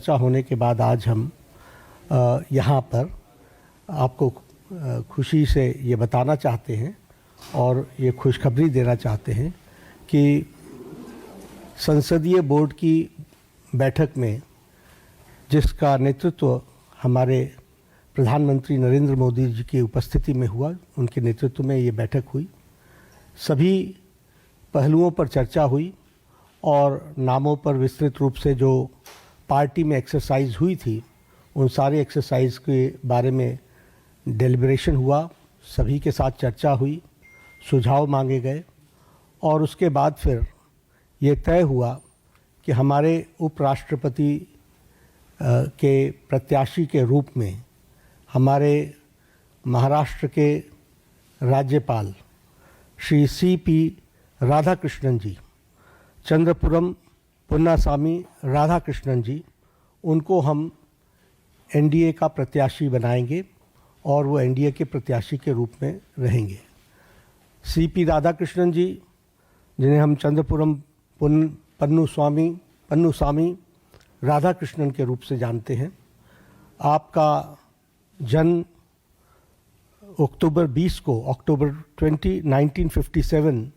चर्चा होने के बाद आज हम यहाँ पर आपको खुशी से ये बताना चाहते हैं और ये खुशखबरी देना चाहते हैं कि संसदीय बोर्ड की बैठक में जिसका नेतृत्व हमारे प्रधानमंत्री नरेंद्र मोदी जी की उपस्थिति में हुआ, उनके नेतृत्व में ये बैठक हुई। सभी पहलुओं पर चर्चा हुई और नामों पर विस्तृत रूप से जो पार्टी में एक्सरसाइज हुई थी उन सारे एक्सरसाइज के बारे में डेलिब्रेशन हुआ, सभी के साथ चर्चा हुई, सुझाव मांगे गए और उसके बाद फिर ये तय हुआ कि हमारे उपराष्ट्रपति के प्रत्याशी के रूप में हमारे महाराष्ट्र के राज्यपाल श्री C.P. राधाकृष्णन जी, चंद्रपुरम पुन्नासामी राधाकृष्णन जी, उनको हम एनडीए का प्रत्याशी बनाएंगे और वो एनडीए के प्रत्याशी के रूप में रहेंगे। C.P. राधाकृष्णन जी, जिन्हें हम चंद्रपुरम पन्नुसामी राधाकृष्णन के रूप से जानते हैं, आपका जन्म अक्टूबर 20 अक्टूबर 1957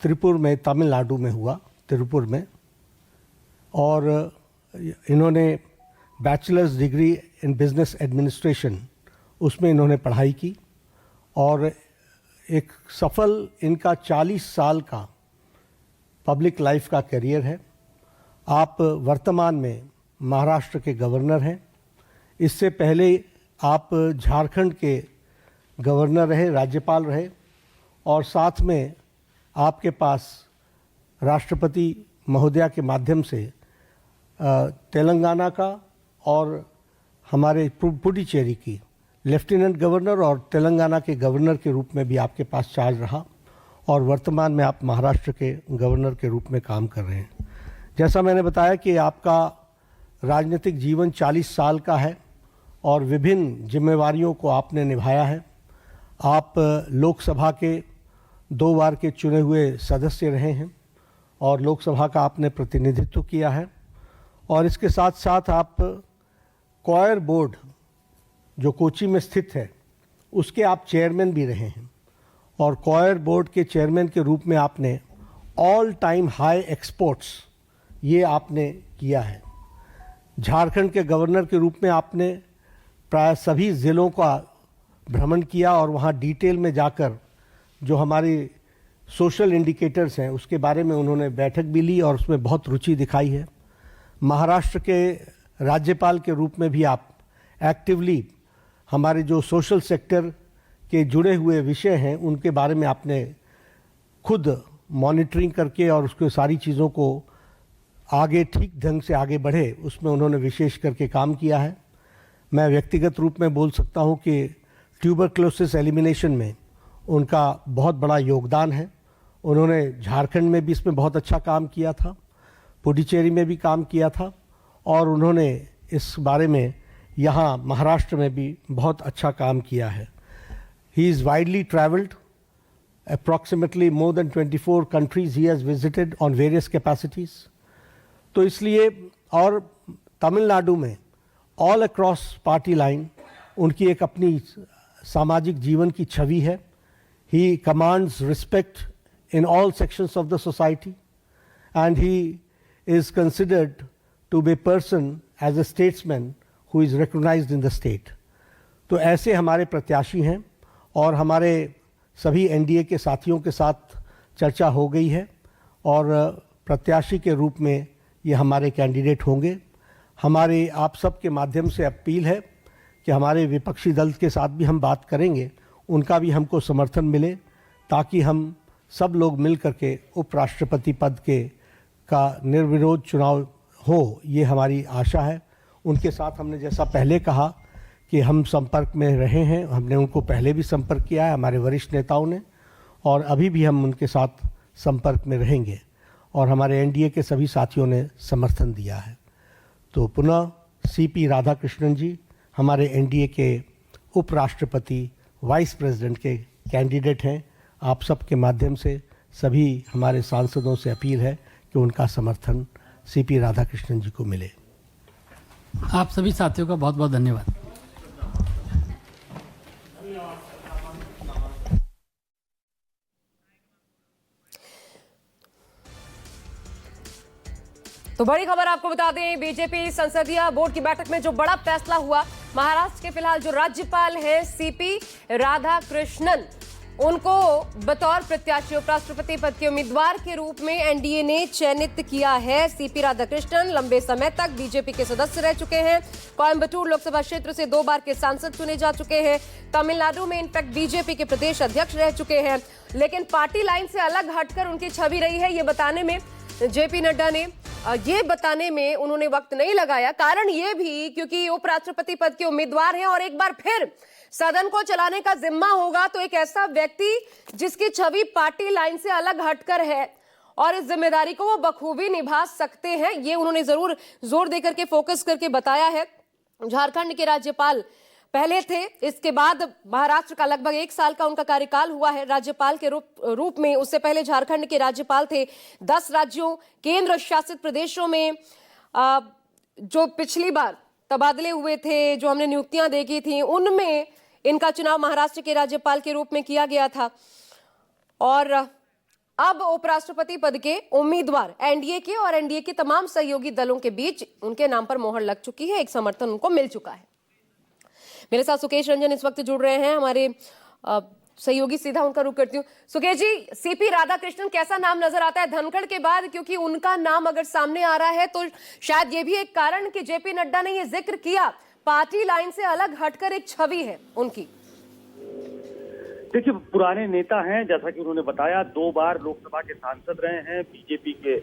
त्रिपुर में, तमिलनाडु में हुआ, त्रिपुर में। और इन्होंने bachelors degree in business administration उसमें इन्होंने पढ़ाई की और एक सफल इनका 40 साल का पब्लिक लाइफ का करियर है। आप वर्तमान में महाराष्ट्र के गवर्नर हैं। इससे पहले आप झारखंड के गवर्नर रहे, राज्यपाल रहे और साथ में आपके पास राष्ट्रपति महोदया के माध्यम से तेलंगाना का और हमारे पुडुचेरी की लेफ्टिनेंट गवर्नर और तेलंगाना के गवर्नर के रूप में भी आपके पास चार्ज रहा और वर्तमान में आप महाराष्ट्र के गवर्नर के रूप में काम कर रहे हैं। जैसा मैंने बताया कि आपका राजनीतिक जीवन 40 साल का है और विभिन्न जिम्मेवारियों को आपने निभाया है। आप लोकसभा के 2 बार के चुने हुए सदस्य रहे हैं और लोकसभा का आपने प्रतिनिधित्व किया है और इसके साथ साथ आप कॉयर बोर्ड जो कोची में स्थित है उसके आप चेयरमैन भी रहे हैं और कॉयर बोर्ड के चेयरमैन के रूप में आपने ऑल टाइम हाई एक्सपोर्ट्स ये आपने किया है। झारखंड के गवर्नर के रूप में आपने प्राय सभी ज़िलों का भ्रमण किया और वहाँ डिटेल में जाकर जो हमारी सोशल इंडिकेटर्स हैं उसके बारे में उन्होंने बैठक भी ली और उसमें बहुत रुचि दिखाई है। महाराष्ट्र के राज्यपाल के रूप में भी आप एक्टिवली हमारे जो सोशल सेक्टर के जुड़े हुए विषय हैं उनके बारे में आपने खुद मॉनिटरिंग करके और उसके सारी चीज़ों को आगे ठीक ढंग से आगे बढ़े उसमें उन्होंने विशेष करके काम किया है। मैं व्यक्तिगत रूप में बोल सकता हूं कि ट्यूबरक्लोसिस एलिमिनेशन में उनका बहुत बड़ा योगदान है। उन्होंने झारखंड में भी इसमें बहुत अच्छा काम किया था, पुडुचेरी में भी काम किया था और उन्होंने इस बारे में यहाँ महाराष्ट्र में भी बहुत अच्छा काम किया है। He is widely travelled, approximately more than 24 countries he has visited on various capacities। तो इसलिए और तमिलनाडु में ऑल अक्रॉस पार्टी लाइन उनकी एक अपनी सामाजिक जीवन की छवि है। He commands respect in all sections of the society and he is considered to be person as a statesman who is recognised in the state. तो ऐसे हमारे प्रत्याशी हैं और हमारे सभी एनडीए के साथियों के साथ चर्चा हो गई है और प्रत्याशी के रूप में ये हमारे कैंडिडेट होंगे। हमारे आप सब के माध्यम से अपील है कि हमारे विपक्षी दल के साथ भी हम बात करेंगे, उनका भी हमको समर्थन मिले ताकि हम सब लोग मिल करके उपराष्ट्रपति पद के का निर्विरोध चुनाव हो, ये हमारी आशा है। उनके साथ हमने जैसा पहले कहा कि हम संपर्क में रहे हैं, हमने उनको पहले भी संपर्क किया है हमारे वरिष्ठ नेताओं ने और अभी भी हम उनके साथ संपर्क में रहेंगे और हमारे एनडीए के सभी साथियों ने समर्थन दिया है। तो पुनः C.P. राधाकृष्णन जी हमारे एनडीए के उपराष्ट्रपति वाइस प्रेसिडेंट के कैंडिडेट हैं। आप सब के माध्यम से सभी हमारे सांसदों से अपील है कि उनका समर्थन C.P. राधाकृष्णन जी को मिले। आप सभी साथियों का बहुत बहुत धन्यवाद। तो बड़ी खबर आपको बता दें, बीजेपी संसदीय बोर्ड की बैठक में जो बड़ा फैसला हुआ, महाराष्ट्र के फिलहाल जो राज्यपाल हैं सीपी राधाकृष्णन, उनको बतौर प्रत्याशी उपराष्ट्रपति पद के उम्मीदवार के रूप में एनडीए ने चयनित किया है। सीपी राधाकृष्णन लंबे समय तक बीजेपी के सदस्य रह चुके हैं। कोयम्बटूर लोकसभा क्षेत्र से 2 बार के सांसद चुने जा चुके हैं। तमिलनाडु में इनफैक्ट बीजेपी के प्रदेश अध्यक्ष रह चुके हैं। लेकिन पार्टी लाइन से अलग हटकर उनकी छवि रही है, ये बताने में जेपी नड्डा ने उन्होंने वक्त नहीं लगाया। कारण ये भी क्योंकि उपराष्ट्रपति पद के उम्मीदवार हैं और एक बार फिर सदन को चलाने का जिम्मा होगा तो एक ऐसा व्यक्ति जिसकी छवि पार्टी लाइन से अलग हटकर है और इस जिम्मेदारी को वो बखूबी निभा सकते हैं, ये उन्होंने जरूर जोर देकर के फोकस करके बताया है। झारखंड के राज्यपाल पहले थे, इसके बाद महाराष्ट्र का लगभग 1 साल का उनका कार्यकाल हुआ है राज्यपाल के रूप में। उससे पहले झारखंड के राज्यपाल थे। 10 राज्यों केंद्र शासित प्रदेशों में जो पिछली बार तबादले हुए थे, जो हमने नियुक्तियां देखी थी, उनमें इनका चुनाव महाराष्ट्र के राज्यपाल के रूप में किया गया था। और अब उपराष्ट्रपति पद के उम्मीदवार एनडीए के और एनडीए के तमाम सहयोगी दलों के बीच उनके नाम पर मोहर लग चुकी है, एक समर्थन उनको मिल चुका है। मेरे साथ सुकेश रंजन इस वक्त जुड़ रहे हैं, हमारे सहयोगी, सीधा उनका रुख करती हूँ। सुकेश जी, सीपी राधाकृष्णन कैसा नाम नजर आता है धनखड़ के बाद? क्योंकि उनका नाम अगर सामने आ रहा है तो शायद ये भी एक कारण कि जेपी नड्डा ने ये जिक्र किया, पार्टी लाइन से अलग हटकर एक छवि है उनकी। देखिए, पुराने नेता हैं, जैसा कि उन्होंने बताया, 2 बार लोकसभा के सांसद रहे हैं, बीजेपी के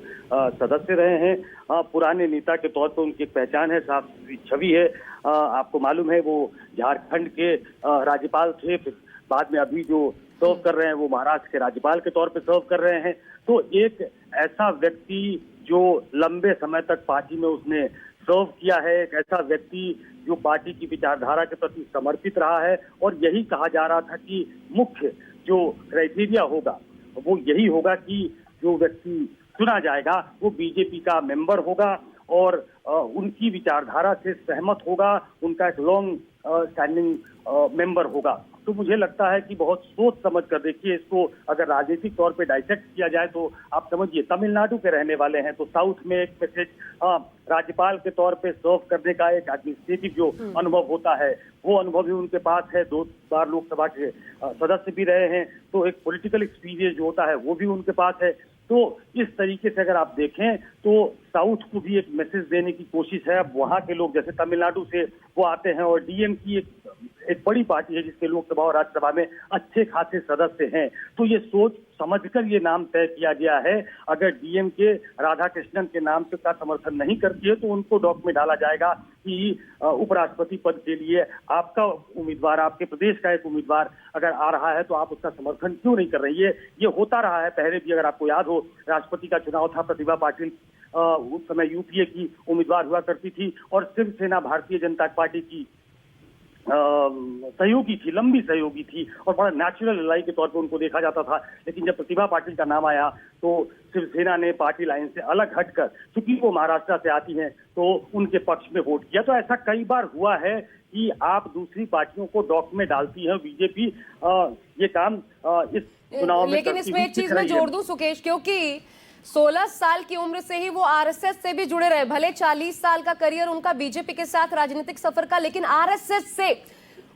सदस्य रहे हैं। पुराने नेता के तौर पर उनकी एक पहचान है, साफ सुथरी छवि है। आपको मालूम है वो झारखंड के राज्यपाल थे, फिर बाद में अभी जो सर्व कर रहे हैं वो महाराष्ट्र के राज्यपाल के तौर पे सर्व कर रहे हैं। तो एक ऐसा व्यक्ति जो लंबे समय तक पार्टी में उसने सर्व किया है, एक ऐसा व्यक्ति जो पार्टी की विचारधारा के प्रति समर्पित रहा है। और यही कहा जा रहा था कि मुख्य जो क्राइटेरिया होगा वो यही होगा कि जो व्यक्ति चुना जाएगा वो बीजेपी का मेंबर होगा और उनकी विचारधारा से सहमत होगा, उनका एक लॉन्ग स्टैंडिंग मेंबर होगा। तो मुझे लगता है कि बहुत सोच समझ कर देखिए इसको, अगर राजनीतिक तौर पे डाइसेक्ट किया जाए तो आप समझिए तमिलनाडु के रहने वाले हैं, तो साउथ में एक मैसेज राज्यपाल के तौर पे सर्व करने का एक एडमिनिस्ट्रेटिव जो अनुभव होता है वो अनुभव भी उनके पास है। 2 बार लोकसभा के सदस्य भी रहे हैं, तो एक पॉलिटिकल एक्सपीरियंस जो होता है वो भी उनके पास है। तो इस तरीके से अगर आप देखें तो साउथ को भी एक मैसेज देने की कोशिश है। अब वहां के लोग जैसे तमिलनाडु से वो आते हैं और डीएम की एक बड़ी पार्टी है जिसके लोकसभा और राज्यसभा में अच्छे खासे सदस्य हैं, तो ये सोच समझकर ये नाम तय किया गया है। अगर डीएम के राधाकृष्णन के नाम से का समर्थन नहीं करती है तो उनको डॉक में डाला जाएगा कि उपराष्ट्रपति पद के लिए आपका उम्मीदवार, आपके प्रदेश का एक उम्मीदवार अगर आ रहा है तो आप उसका समर्थन क्यों नहीं कर रही है। ये होता रहा है पहले भी, अगर आपको याद हो राष्ट्रपति का चुनाव था, प्रतिभा पाटिल उस समय यूपीए की उम्मीदवार हुआ करती थी और शिवसेना भारतीय जनता पार्टी की सहयोगी थी, लंबी सहयोगी थी और बड़ा नेचुरल लड़ाई के तौर पे उनको देखा जाता था। लेकिन जब प्रतिभा पाटिल का नाम आया तो शिवसेना ने पार्टी लाइन से अलग हटकर, चूंकि वो महाराष्ट्र से आती हैं, तो उनके पक्ष में वोट किया। तो ऐसा कई बार हुआ है कि आप दूसरी पार्टियों को डॉक में डालती है बीजेपी, ये काम इस चुनाव में। लेकिन इसमें एक चीज मैं जोड़ दूं सुकेश, क्योंकि 16 साल की उम्र से ही वो आरएसएस से भी जुड़े रहे। भले 40 साल का करियर उनका बीजेपी के साथ राजनीतिक सफर का, लेकिन आरएसएस से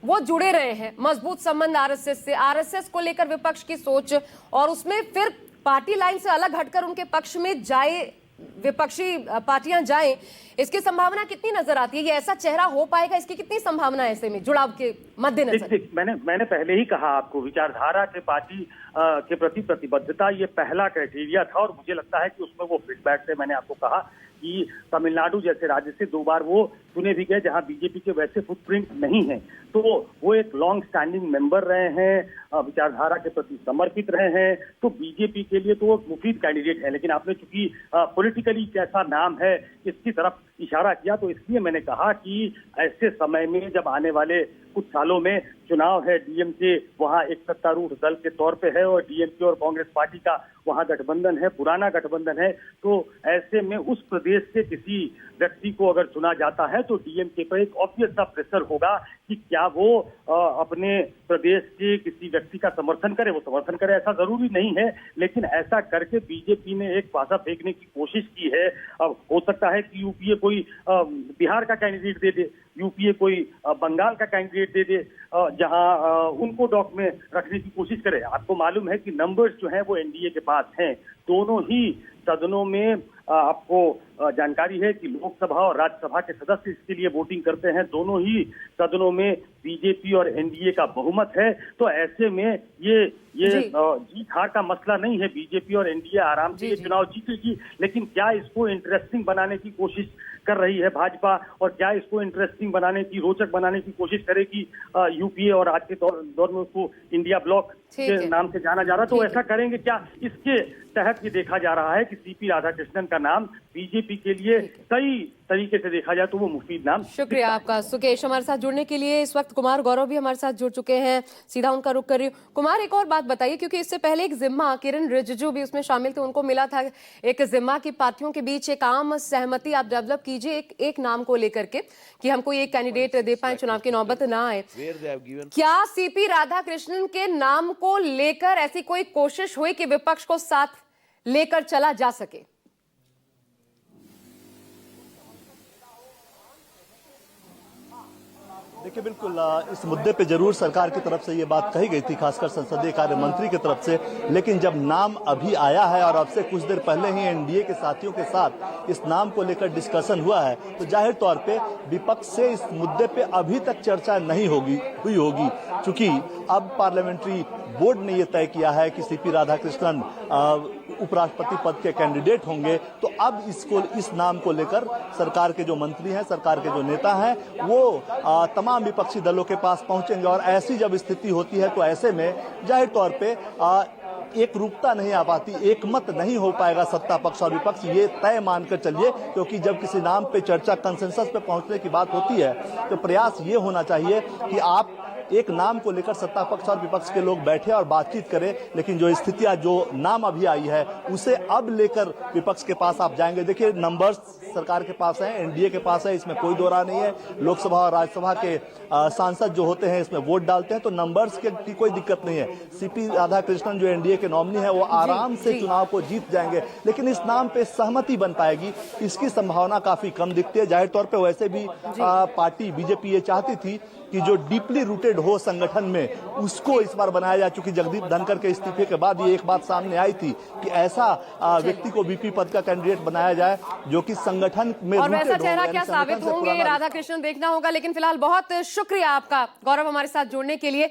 वो जुड़े रहे हैं, मजबूत संबंध आरएसएस से। आरएसएस को लेकर विपक्ष की सोच और उसमें फिर पार्टी लाइन से अलग हटकर उनके पक्ष में जाए, विपक्षी पार्टियां जाएं, इसकी संभावना कितनी नजर आती है? ये ऐसा चेहरा हो पाएगा, इसकी कितनी संभावना है ऐसे में जुड़ाव के मद्देनजर? मैंने पहले ही कहा आपको, विचारधारा के पार्टी के प्रति प्रतिबद्धता ये पहला क्राइटेरिया था और मुझे लगता है कि उसमें वो फिट बैठते। मैंने आपको कहा कि तमिलनाडु जैसे राज्य से 2 बार वो चुने भी गए जहां बीजेपी के वैसे फुटप्रिंट नहीं है, तो वो एक लॉन्ग स्टैंडिंग मेंबर रहे हैं, विचारधारा के प्रति समर्पित रहे हैं, तो बीजेपी के लिए तो वो मुफीद कैंडिडेट है। लेकिन आपने चूंकि पॉलिटिकली कैसा नाम है इसकी तरफ इशारा किया, तो इसलिए मैंने कहा कि ऐसे समय में जब आने वाले कुछ सालों में चुनाव है, डीएमके वहां एक सत्तारूढ़ दल के तौर पे है और डीएमके और कांग्रेस पार्टी का वहां गठबंधन है, पुराना गठबंधन है, तो ऐसे में उस प्रदेश के किसी व्यक्ति को अगर चुना जाता है तो डीएमके पर एक ऑब्वियस सा प्रेशर होगा कि क्या वो अपने प्रदेश के किसी व्यक्ति का समर्थन करे। वो समर्थन करे ऐसा जरूरी नहीं है, लेकिन ऐसा करके बीजेपी ने एक पासा फेंकने की कोशिश की है। अब हो सकता है कि यूपीए कोई बिहार का कैंडिडेट दे दे, यूपीए कोई बंगाल का कैंडिडेट दे दे, जहां उनको डॉक में रखने की कोशिश करे। आपको मालूम है कि नंबर्स जो हैं वो एनडीए के पास हैं। दोनों ही सदनों में आपको जानकारी है कि लोकसभा और राज्यसभा के सदस्य इसके लिए वोटिंग करते हैं। दोनों ही सदनों में बीजेपी और एनडीए का बहुमत है। तो ऐसे में ये जीत हार का मसला नहीं है। बीजेपी और एनडीए आराम से ये चुनाव जीतेगी, लेकिन क्या इसको इंटरेस्टिंग बनाने की कोशिश कर रही है भाजपा, और क्या इसको इंटरेस्टिंग बनाने की, रोचक बनाने की कोशिश करेगी यूपीए, और आज के दौर में उसको इंडिया ब्लॉक के नाम से जाना जा रहा है। तो ऐसा करेंगे क्या? इसके तहत ये देखा जा रहा है कि सीपी राधाकृष्णन का नाम बीजेपी के लिए सही तरीके से देखा जाए तो वो मुफीद नाम। शुक्रिया आपका सुकेश, हमारे साथ जुड़ने के लिए। इस वक्त कुमार गौरव भी हमारे साथ जुड़ चुके हैं, सीधा उनका रुख कर रही हूँ। कुमार, एक और बात बताइए, क्योंकि इससे पहले एक जिम्मा, किरण रिजिजू भी उसमें शामिल थे, उनको मिला था एक जिम्मा की पार्टियों के बीच एक आम सहमति आप डेवलप कीजिए एक नाम को लेकर के कि हमको एक कैंडिडेट दे पाए, चुनाव की नौबत ना आए। क्या सीपी राधाकृष्णन के नाम को लेकर ऐसी कोई कोशिश हुई कि विपक्ष को साथ लेकर चला जा सके? देखिए, बिल्कुल इस मुद्दे पे जरूर सरकार की तरफ से ये बात कही गई थी, खासकर संसदीय कार्य मंत्री की तरफ से। लेकिन जब नाम अभी आया है और अब से कुछ देर पहले ही एनडीए के साथियों के साथ इस नाम को लेकर डिस्कशन हुआ है, तो जाहिर तौर पे विपक्ष से इस मुद्दे पे अभी तक चर्चा नहीं हुई होगी, क्योंकि अब पार्लियामेंट्री बोर्ड ने यह तय किया है कि सीपी राधाकृष्णन उपराष्ट्रपति पद के कैंडिडेट होंगे। तो अब इस नाम को लेकर सरकार के जो मंत्री हैं, सरकार के जो नेता हैं, वो तमाम विपक्षी दलों के पास पहुंचेंगे। और ऐसी जब स्थिति होती है तो ऐसे में जाहिर तौर पे एक रूपता नहीं आ पाती, एक मत नहीं हो पाएगा सत्ता पक्ष और विपक्ष, ये तय मानकर चलिए। क्योंकि जब किसी नाम पे चर्चा, कंसेंसस पे पहुंचने की बात होती है तो प्रयास ये होना चाहिए कि आप एक नाम को लेकर सत्ता पक्ष और विपक्ष के लोग बैठे और बातचीत करें। लेकिन जो स्थितियां, जो नाम अभी आई है, उसे अब लेकर विपक्ष के पास आप जाएंगे। देखिए, नंबर्स सरकार के पास है, एनडीए के पास है, इसमें कोई दो राय नहीं है। लोकसभा और राज्यसभा के सांसद जो होते हैं इसमें वोट डालते हैं, तो नंबर्स की कोई दिक्कत नहीं है। सीपी राधाकृष्णन जो एनडीए के नॉमिनी है वो आराम से चुनाव को जीत जाएंगे। लेकिन इस नाम पे सहमति बन पाएगी, इसकी संभावना काफी कम दिखती है। जाहिर तौर पे वैसे भी पार्टी बीजेपी ये चाहती थी कि जो डीपली रूटेड हो संगठन में, उसको इस बार बनाया जाए। चूंकि जगदीप धनखड़ के इस्तीफे के बाद ये एक बात सामने आई थी कि ऐसा व्यक्ति को वीपी पद का कैंडिडेट बनाया जाए जो कि संगठन में और वैसा चेहरा क्या साबित होंगे राधाकृष्णन देखना होगा। लेकिन फिलहाल बहुत शुक्रिया आपका गौरव, हमारे साथ जुड़ने के लिए।